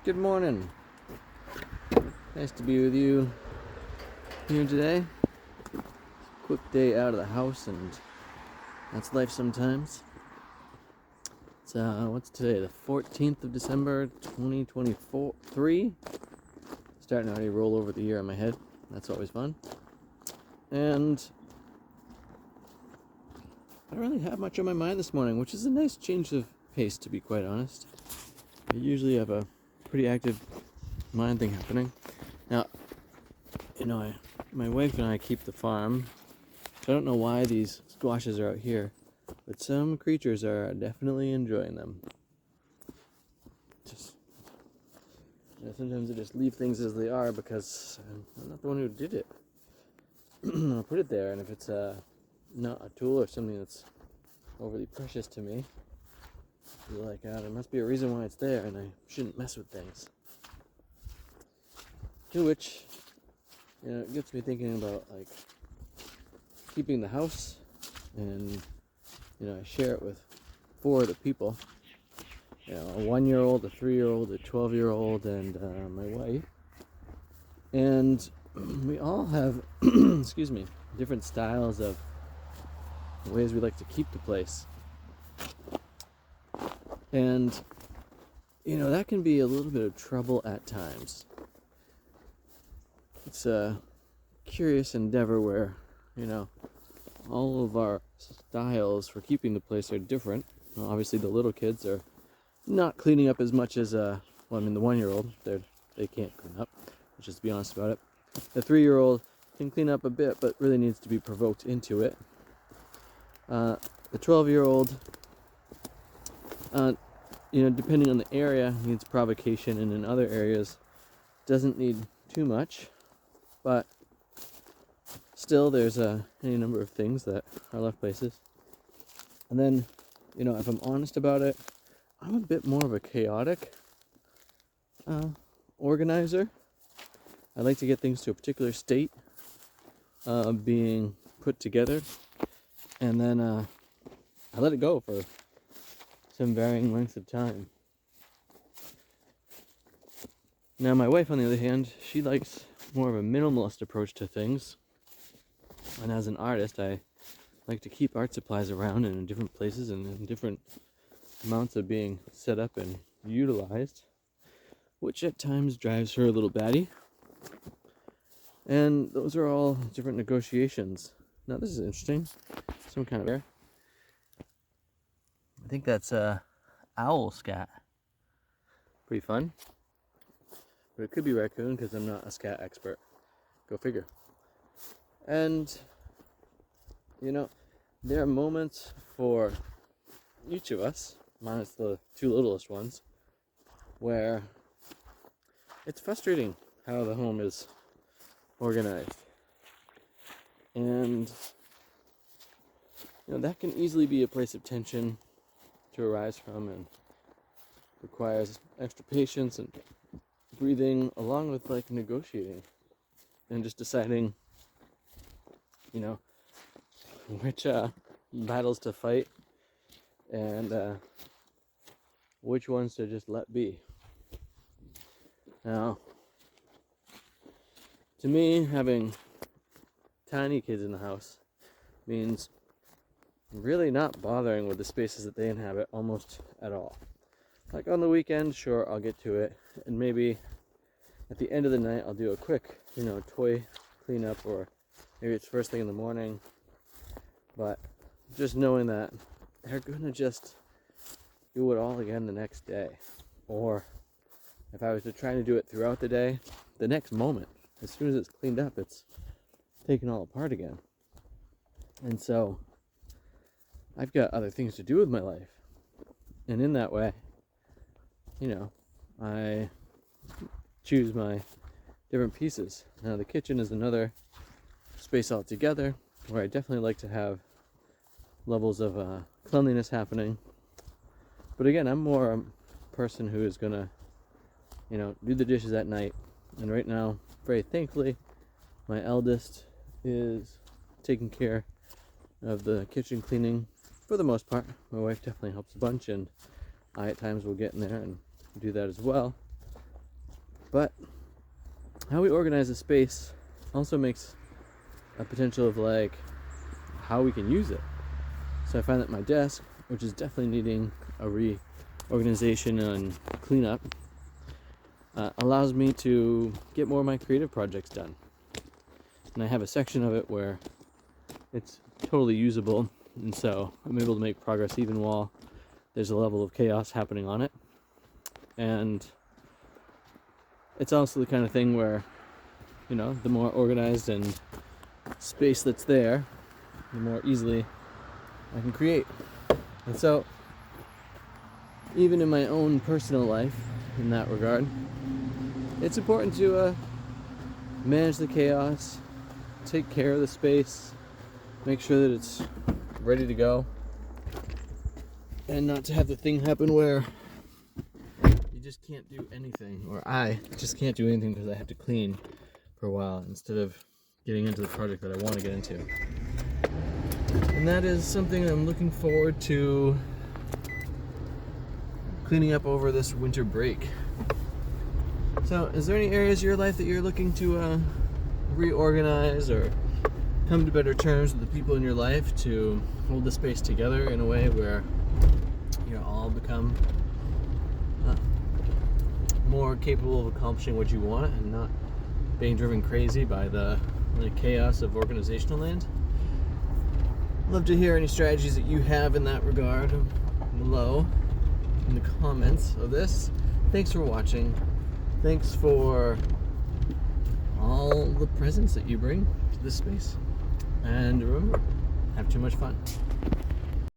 Good morning. Nice to be with you here today. Quick day out of the house, and that's life sometimes. It's what's today? The 14th of December, 2023. Starting to already roll over the year on my head. That's always fun. And I don't really have much on my mind this morning, which is a nice change of pace, to be quite honest. I usually have a pretty active mind thing happening. Now, my wife and I keep the farm. I don't know why these squashes are out here, but some creatures are definitely enjoying them. Sometimes I just leave things as they are because I'm not the one who did it. I'll put it there, and if it's not a tool or something that's overly precious to me, I'll be like, there must be a reason why it's there, and I shouldn't mess with things. To which, it gets me thinking about keeping the house, and I share it with 4 other people. A 1-year-old, a 3-year-old, a 12-year-old, and my wife. And we all have, different styles of ways we like to keep the place. And, that can be a little bit of trouble at times. It's a curious endeavor where, all of our styles for keeping the place are different. Well, obviously, the little kids are not cleaning up as much as, the 1-year-old, they can't clean up, let's just be honest about it. The 3-year-old can clean up a bit, but really needs to be provoked into it. The 12-year-old, depending on the area, needs provocation, and in other areas, doesn't need too much, but still there's any number of things that are left places. And then, if I'm honest about it, I'm a bit more of a chaotic organizer. I like to get things to a particular state being put together, and then I let it go for some varying lengths of time. Now, my wife, on the other hand, she likes more of a minimalist approach to things. And as an artist, I like to keep art supplies around and in different places and in different amounts of being set up and utilized, which at times drives her a little batty. And those are all different negotiations. Now, this is interesting. Some kind of air. I think that's owl scat. Pretty fun. But it could be raccoon because I'm not a scat expert. Go figure. And, there are moments for each of us, minus the 2 littlest ones, where it's frustrating how the home is organized. And, that can easily be a place of tension to arise from, and requires extra patience and breathing, along with negotiating and just deciding which battles to fight and which ones to just let be. Now, to me, having tiny kids in the house means really not bothering with the spaces that they inhabit almost at all. Like on the weekend, sure, I'll get to it, and maybe at the end of the night I'll do a quick, toy cleanup, or maybe it's first thing in the morning. But just knowing that they're gonna just do it all again the next day. Or if I was to try to do it throughout the day, the next moment, as soon as it's cleaned up, it's taken all apart again. And so I've got other things to do with my life. And in that way, I choose my different pieces. Now, the kitchen is another space altogether where I definitely like to have levels of cleanliness happening. But again, I'm more a person who is gonna, do the dishes at night. And right now, very thankfully, my eldest is taking care of the kitchen cleaning for the most part. My wife definitely helps a bunch, and I at times will get in there and do that as well. But how we organize the space also makes a potential of like how we can use it. So I find that my desk, which is definitely needing a reorganization and cleanup, allows me to get more of my creative projects done. And I have a section of it where it's totally usable, and so I'm able to make progress even while there's a level of chaos happening on it. And it's also the kind of thing where, you know, the more organized and space that's there, the more easily I can create. And so, even in my own personal life, in that regard, it's important to manage the chaos, take care of the space, make sure that it's ready to go, and not to have the thing happen where you just can't do anything, or I just can't do anything because I have to clean for a while instead of getting into the project that I want to get into. And that is something I'm looking forward to cleaning up over this winter break. So, is there any areas of your life that you're looking to reorganize or come to better terms with the people in your life to hold the space together in a way where you all become more capable of accomplishing what you want and not being driven crazy by the chaos of organizational land? I'd love to hear any strategies that you have in that regard below in the comments of this. Thanks for watching. Thanks for all the presents that you bring to this space. And remember, have too much fun.